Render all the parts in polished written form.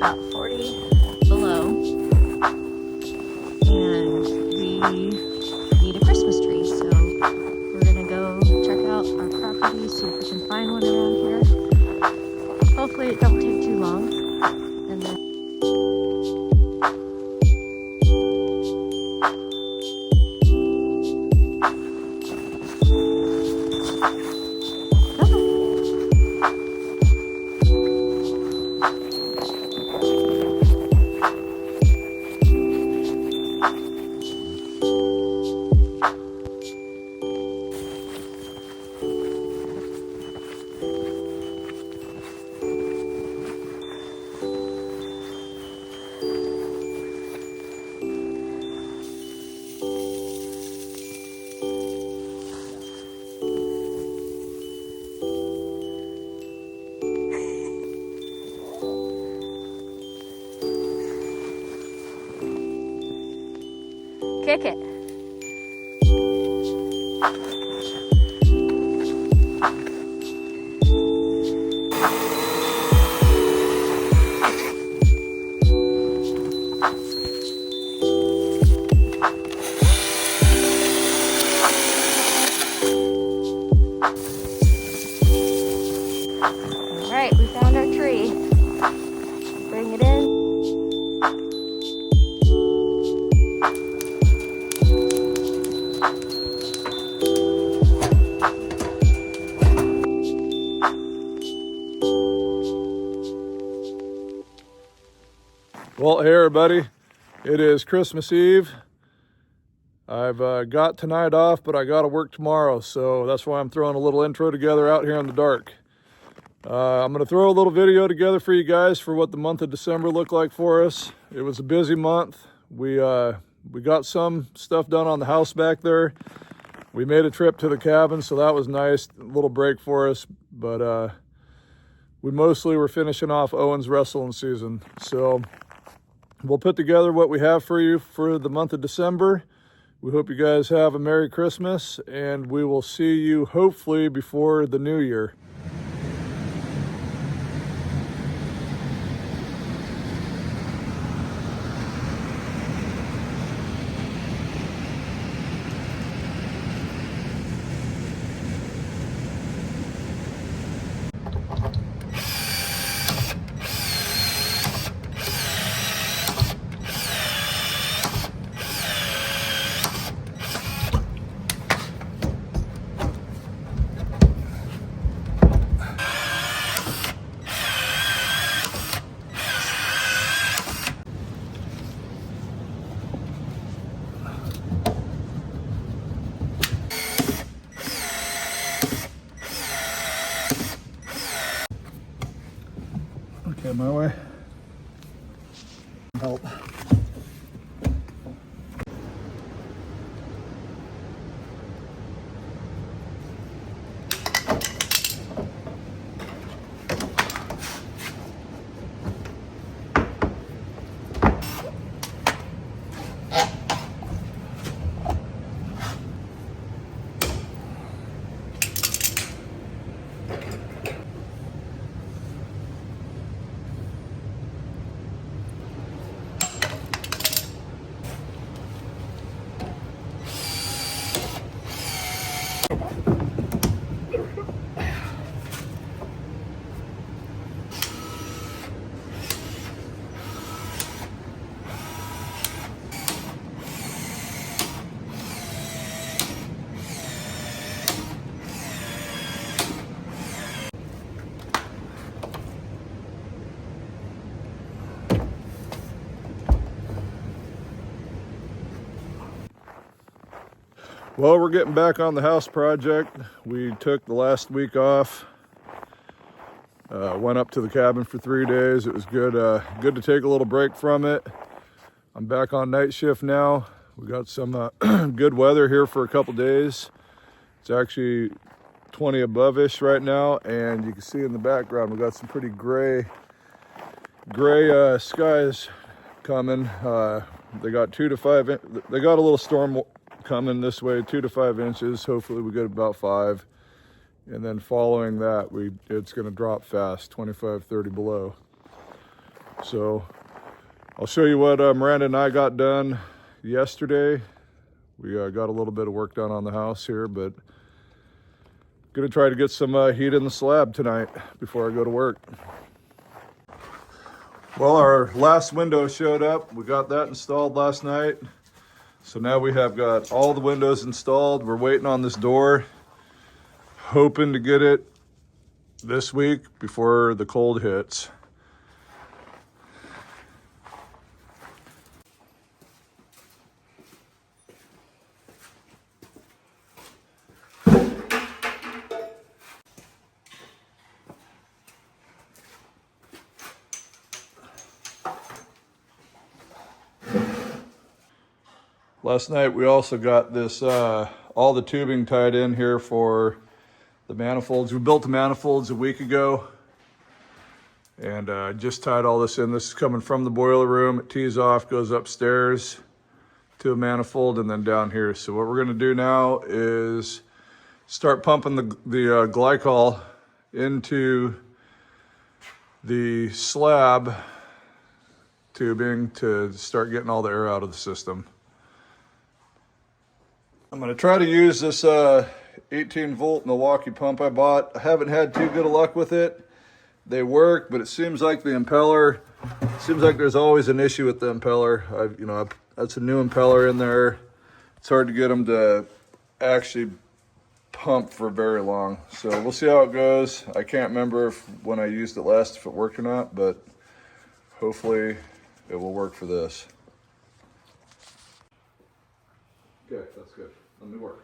about 40 below, and we need a Christmas tree, so we're gonna go check out our property, see if we can find one around here. Hopefully it don't take too long, and then kick it. All right, we found our tree. Bring it in. Well, hey everybody, it is Christmas Eve. I've got tonight off, but I got to work tomorrow, so that's why I'm throwing a little intro together out here in the dark. I'm going to throw a little video together for you guys for what the month of December looked like for us. It was a busy month. We got some stuff done on the house back there. We made a trip to the cabin, so that was nice, a little break for us, but we mostly were finishing off Owen's wrestling season, so we'll put together what we have for you for the month of December. We hope you guys have a Merry Christmas, and we will see you hopefully before the new year. Okay, my way. Help. Well, we're getting back on the house project. We took the last week off. Went up to the cabin for 3 days. It was good. Good to take a little break from it. I'm back on night shift now. We got some good weather here for a couple days. It's actually 20 above-ish right now, and you can see in the background we got some pretty gray skies coming. They got 2 to 5. They got a little storm coming this way, 2 to 5 inches. Hopefully we get about 5, and then following that it's going to drop fast, 25, 30 below. So I'll show you what Miranda and I got done yesterday. We got a little bit of work done on the house here, but gonna try to get some heat in the slab tonight before I go to work. Well, our last window showed up. We got that installed last night. So now we have got all the windows installed. We're waiting on this door, hoping to get it this week before the cold hits. Last night we also got this, all the tubing tied in here for the manifolds. We built the manifolds a week ago and just tied all this in. This is coming from the boiler room. It tees off, goes upstairs to a manifold and then down here. So what we're gonna do now is start pumping the glycol into the slab tubing to start getting all the air out of the system. I'm gonna try to use this 18 volt Milwaukee pump I bought. I haven't had too good of luck with it. They work, but it seems like the impeller, there's always an issue with the impeller. That's a new impeller in there. It's hard to get them to actually pump for very long. So we'll see how it goes. I can't remember when I used it last, if it worked or not, but hopefully it will work for this. Okay, that's good. Let me work.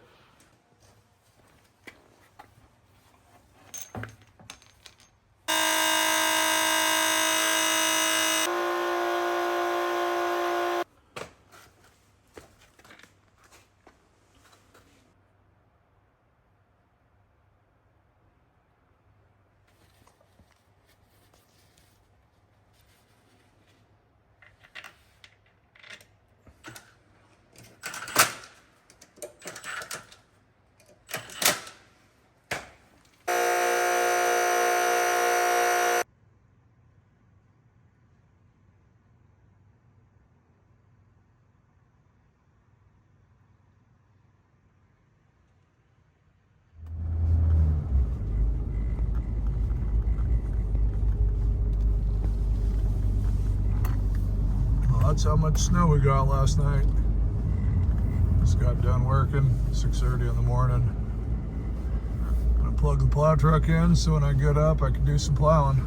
That's how much snow we got last night. Just got done working, 6:30 in the morning. I'm gonna plug the plow truck in so when I get up I can do some plowing.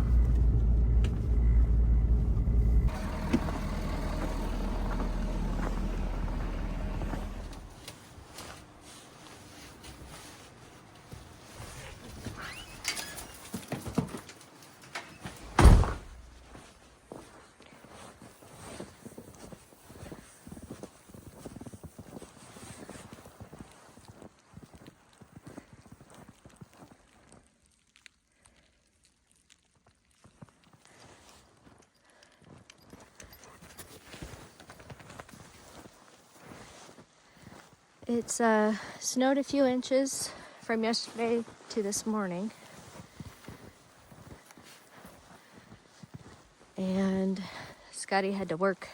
It's snowed a few inches from yesterday to this morning. And Scotty had to work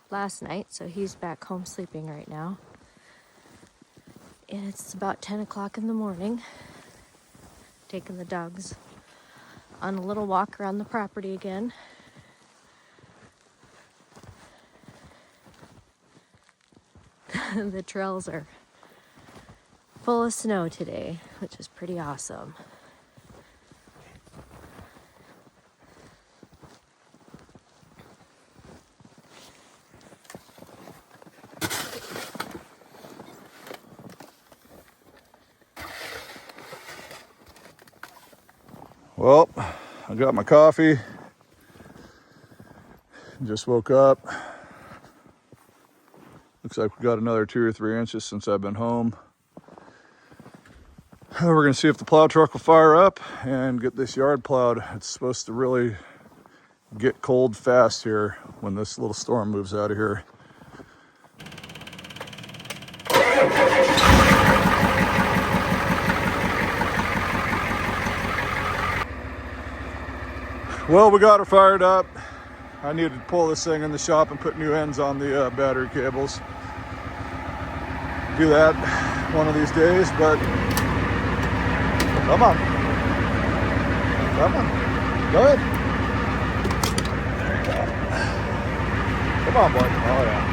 last night, so he's back home sleeping right now. And it's about 10 o'clock in the morning. Taking the dogs on a little walk around the property again. The trails are full of snow today, which is pretty awesome. Well, I got my coffee. Just woke up. Looks like we got another 2 or 3 inches since I've been home. We're gonna see if the plow truck will fire up and get this yard plowed. It's supposed to really get cold fast here when this little storm moves out of here. Well, we got her fired up. I need to pull this thing in the shop and put new ends on the battery cables. Do that one of these days, but come on. Come on. Go ahead. There you go. Come on, boy. Oh, yeah.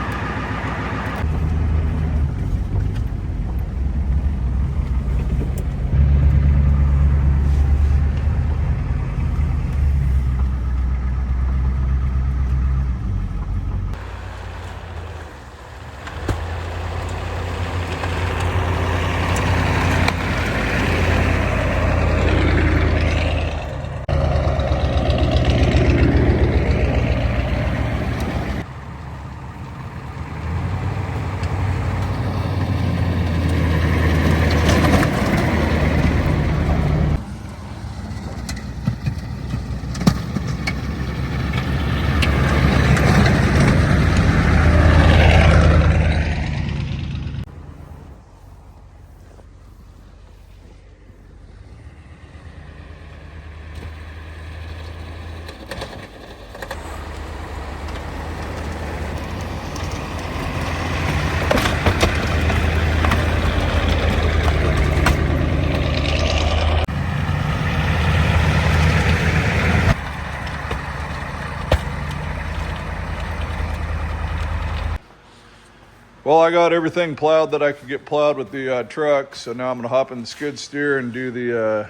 Well, I got everything plowed that I could get plowed with the truck, so now I'm gonna hop in the skid steer and do the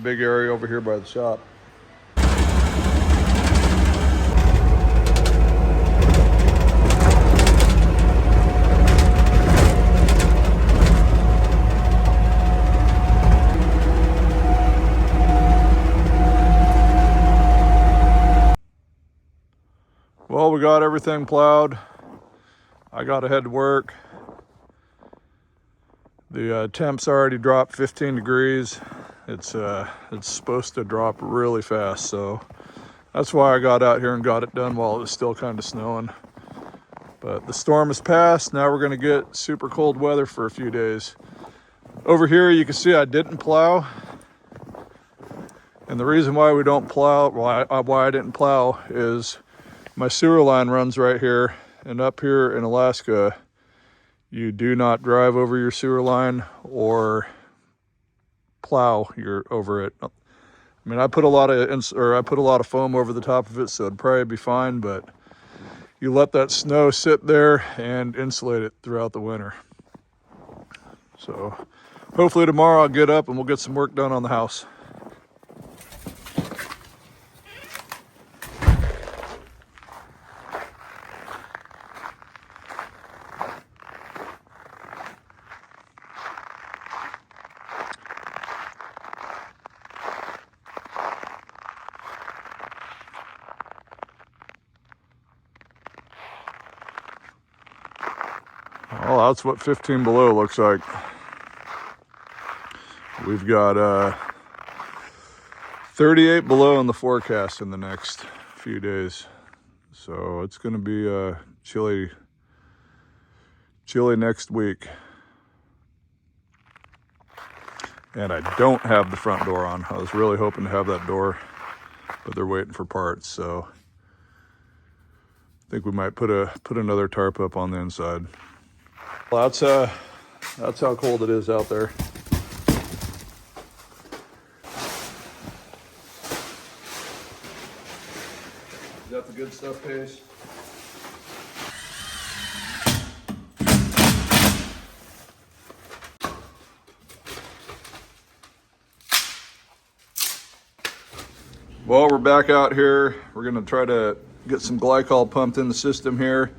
big area over here by the shop. Well, we got everything plowed. I got to head to work. The temps already dropped 15 degrees. It's supposed to drop really fast, so that's why I got out here and got it done while it was still kind of snowing. But the storm has passed. Now we're going to get super cold weather for a few days. Over here you can see I didn't plow. And the reason why we don't plow, why I didn't plow, is my sewer line runs right here. And up here in Alaska, you do not drive over your sewer line or plow over it. I mean, I put a lot of foam over the top of it, so it'd probably be fine. But you let that snow sit there and insulate it throughout the winter. So hopefully tomorrow I'll get up and we'll get some work done on the house. Well, that's what 15 below looks like. We've got 38 below in the forecast in the next few days. So it's going to be chilly next week. And I don't have the front door on. I was really hoping to have that door, but they're waiting for parts. So I think we might put another tarp up on the inside. Well, that's how cold it is out there. Is that the good stuff, Pace? Well, we're back out here. We're gonna try to get some glycol pumped in the system here.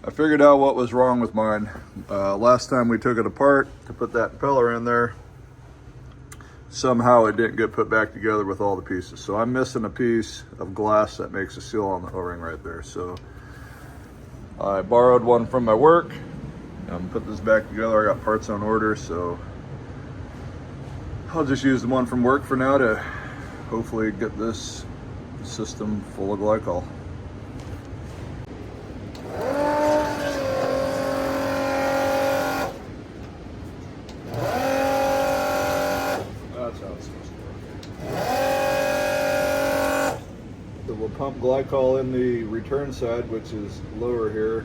I figured out what was wrong with mine. Last time we took it apart to put that impeller in there, somehow it didn't get put back together with all the pieces. So I'm missing a piece of glass that makes a seal on the O-ring right there. So I borrowed one from my work. I'm gonna put this back together. I got parts on order, so I'll just use the one from work for now to hopefully get this system full of glycol. we'll pump glycol in the return side, which is lower here,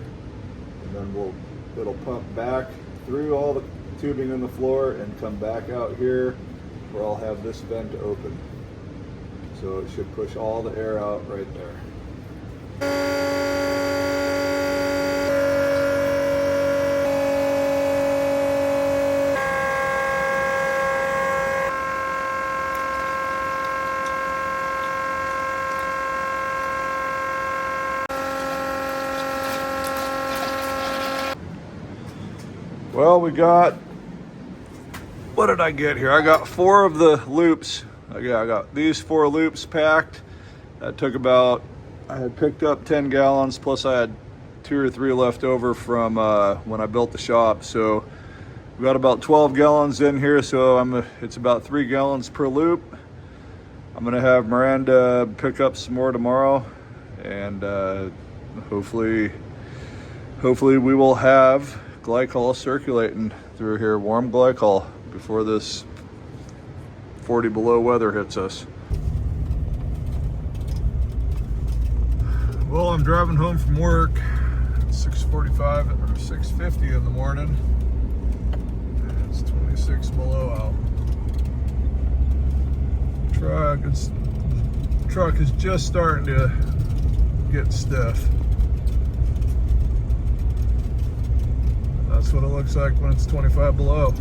and then it'll pump back through all the tubing in the floor and come back out here where I'll have this vent open. So it should push all the air out right there. Well, we got, what did I get here? I got 4 of the loops. I got these 4 loops packed. That took about, I had picked up 10 gallons, plus I had 2 or 3 left over from when I built the shop. So we got about 12 gallons in here, so it's about 3 gallons per loop. I'm gonna have Miranda pick up some more tomorrow, and hopefully we will have glycol circulating through here, warm glycol, before this 40 below weather hits us. Well, I'm driving home from work at 6:45 or 6:50 in the morning. It's 26 below out. Truck is just starting to get stiff. That's what it looks like when it's 25 below.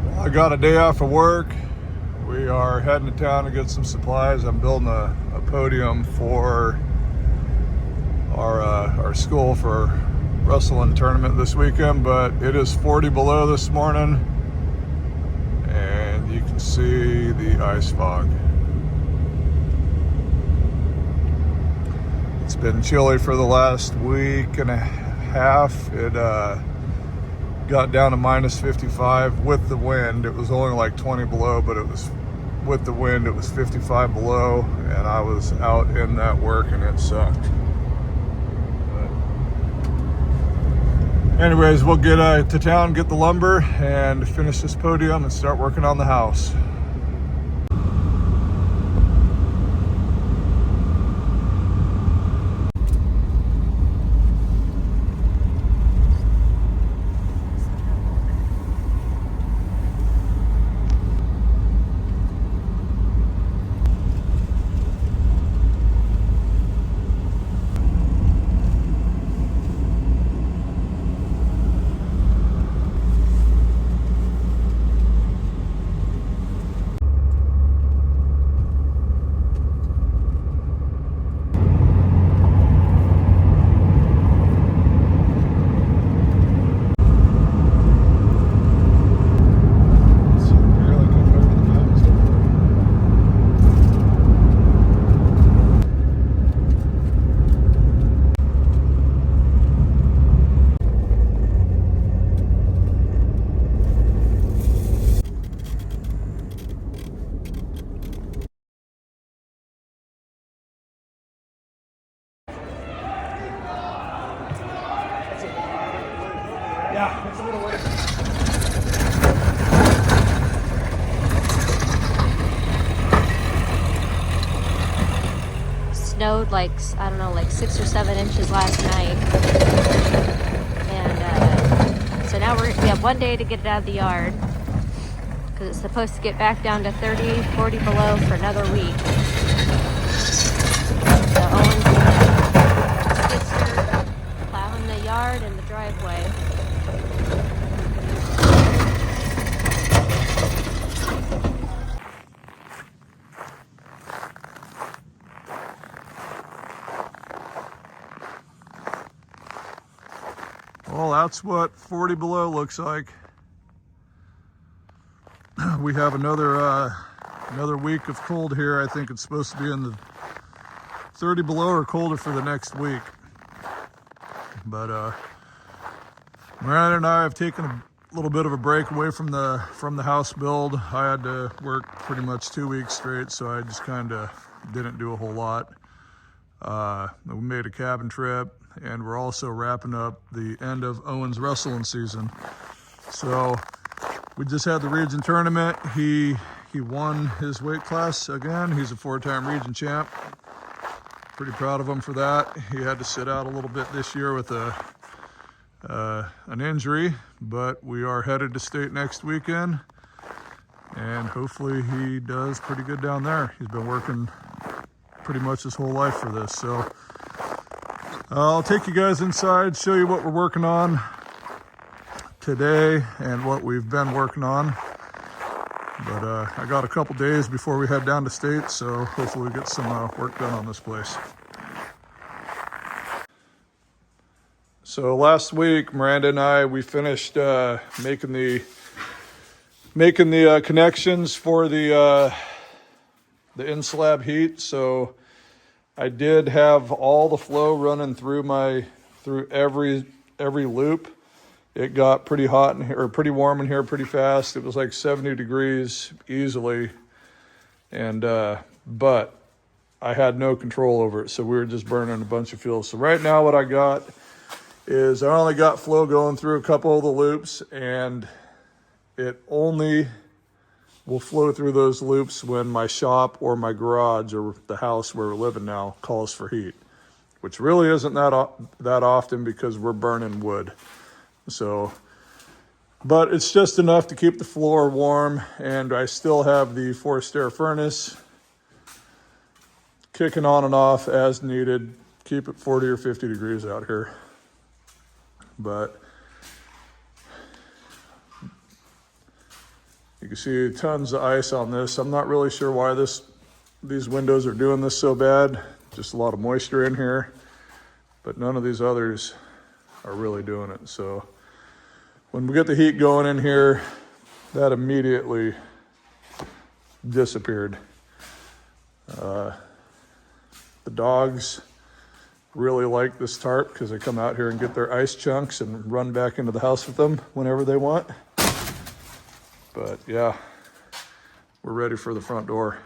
Well, I got a day off of work. We are heading to town to get some supplies. I'm building a podium for our school for wrestling tournament this weekend, but it is 40 below this morning, and you can see the ice fog. It's been chilly for the last week and a half. It got down to minus 55 with the wind. It was only like 20 below, but it was with the wind, it was 55 below, and I was out in that work and it sucked. But anyways, we'll get to town, get the lumber, and finish this podium and start working on the house. Yeah, it's a little way. Snowed like, I don't know, like 6 or 7 inches last night. And so now we have 1 day to get it out of the yard, because it's supposed to get back down to 30, 40 below for another week. So Owen's plowing the yard and the driveway. Well, that's what 40 below looks like. We have another week of cold here. I think it's supposed to be in the 30 below or colder for the next week. But Miranda and I have taken a little bit of a break away from the house build. I had to work pretty much 2 weeks straight, so I just kind of didn't do a whole lot. We made a cabin trip, and we're also wrapping up the end of Owen's wrestling season. So we just had the region tournament. He won his weight class again. He's a 4-time region champ. Pretty proud of him for that. He had to sit out a little bit this year with an injury, but we are headed to state next weekend, and hopefully he does pretty good down there. He's been working pretty much his whole life for this. So I'll take you guys inside, show you what we're working on today and what we've been working on. But I got a couple days before we head down to state, so hopefully we get some work done on this place. So last week, Miranda and I, we finished making the connections for the in-slab heat. So I did have all the flow running through every loop. It got pretty hot in here, or pretty warm in here pretty fast. It was like 70 degrees easily. And, but I had no control over it. So we were just burning a bunch of fuel. So right now what I got is I only got flow going through a couple of the loops, and it only will flow through those loops when my shop or my garage or the house where we're living now calls for heat, which really isn't that often because we're burning wood. So, but it's just enough to keep the floor warm, and I still have the forced air furnace kicking on and off as needed. Keep it 40 or 50 degrees out here. But you can see tons of ice on this. I'm not really sure why these windows are doing this so bad. Just a lot of moisture in here, but none of these others are really doing it. So when we get the heat going in here, that immediately disappeared. The dogs really like this tarp because they come out here and get their ice chunks and run back into the house with them whenever they want. But yeah, we're ready for the front door.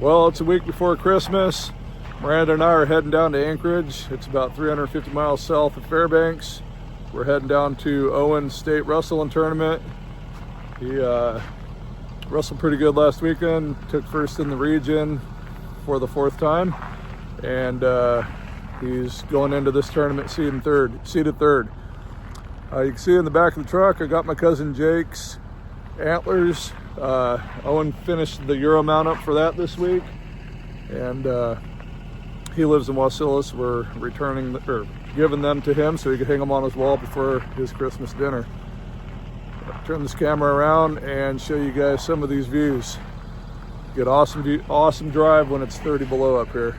Well, it's a week before Christmas. Miranda and I are heading down to Anchorage. It's about 350 miles south of Fairbanks. We're heading down to Owen State Wrestling Tournament. He wrestled pretty good last weekend, took first in the region for the fourth time, and he's going into this tournament seated third. You can see in the back of the truck, I got my cousin Jake's antlers. Owen finished the Euro mount up for that this week, and he lives in Wasilla. We're giving them to him so he could hang them on his wall before his Christmas dinner. I'll turn this camera around and show you guys some of these views. Get awesome drive when it's 30 below up here.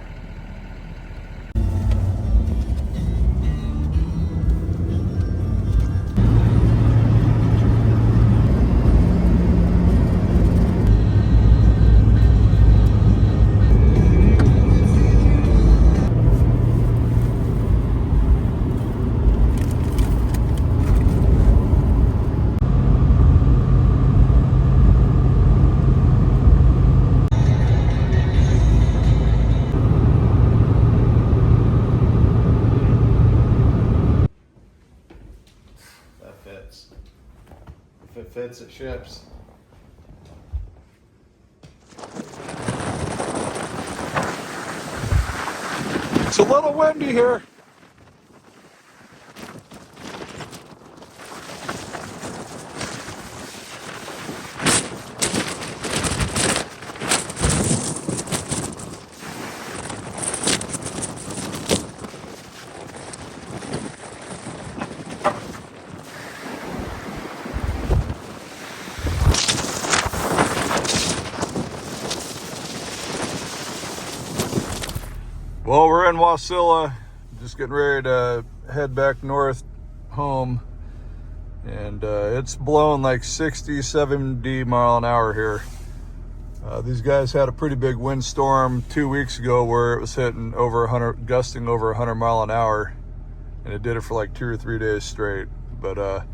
If it fits, it ships. It's a little windy here. Well, we're in Wasilla, just getting ready to head back north home, and it's blowing like 60, 70 mile an hour here. These guys had a pretty big windstorm 2 weeks ago where it was hitting over 100, gusting over 100 mile an hour, and it did it for like 2 or 3 days straight. But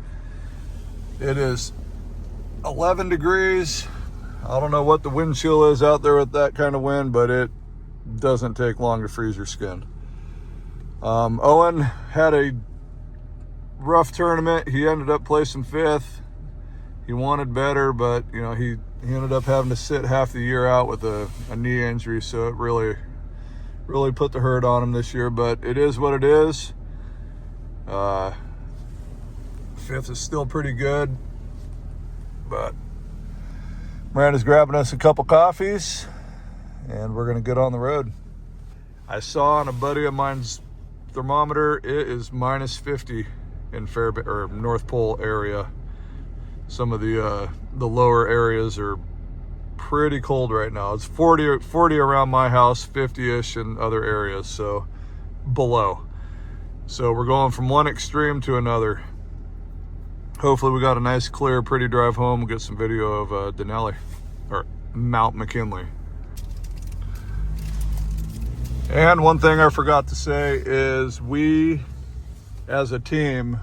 it is 11 degrees. I don't know what the wind chill is out there with that kind of wind, but it doesn't take long to freeze your skin. Owen had a rough tournament. He ended up placing 5th. He wanted better, but you know, he ended up having to sit half the year out with a knee injury, so it really put the hurt on him this year, but it is what it is. 5th is still pretty good, but Miranda's grabbing us a couple coffees and we're gonna get on the road. I saw on a buddy of mine's thermometer, it is minus 50 in North Pole area. Some of the lower areas are pretty cold right now. It's 40 around my house, 50-ish in other areas, so below. So we're going from one extreme to another. Hopefully we got a nice, clear, pretty drive home. We'll get some video of Denali, or Mount McKinley. And one thing I forgot to say is we, as a team,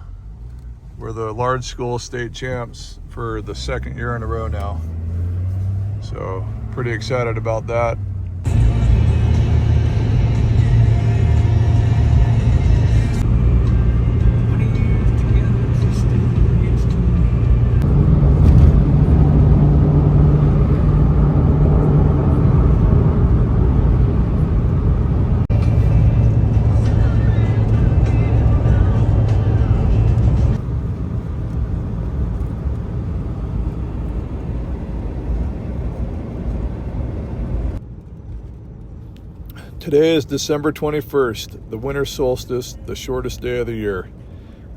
we're the large school state champs for the 2nd year in a row now. So pretty excited about that. Today is December 21st, the winter solstice, the shortest day of the year.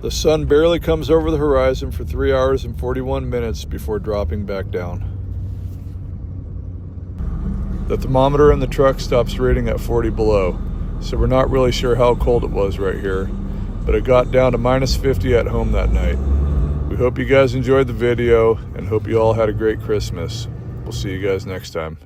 The sun barely comes over the horizon for 3 hours and 41 minutes before dropping back down. The thermometer in the truck stops reading at 40 below, so we're not really sure how cold it was right here, but it got down to minus 50 at home that night. We hope you guys enjoyed the video and hope you all had a great Christmas. We'll see you guys next time.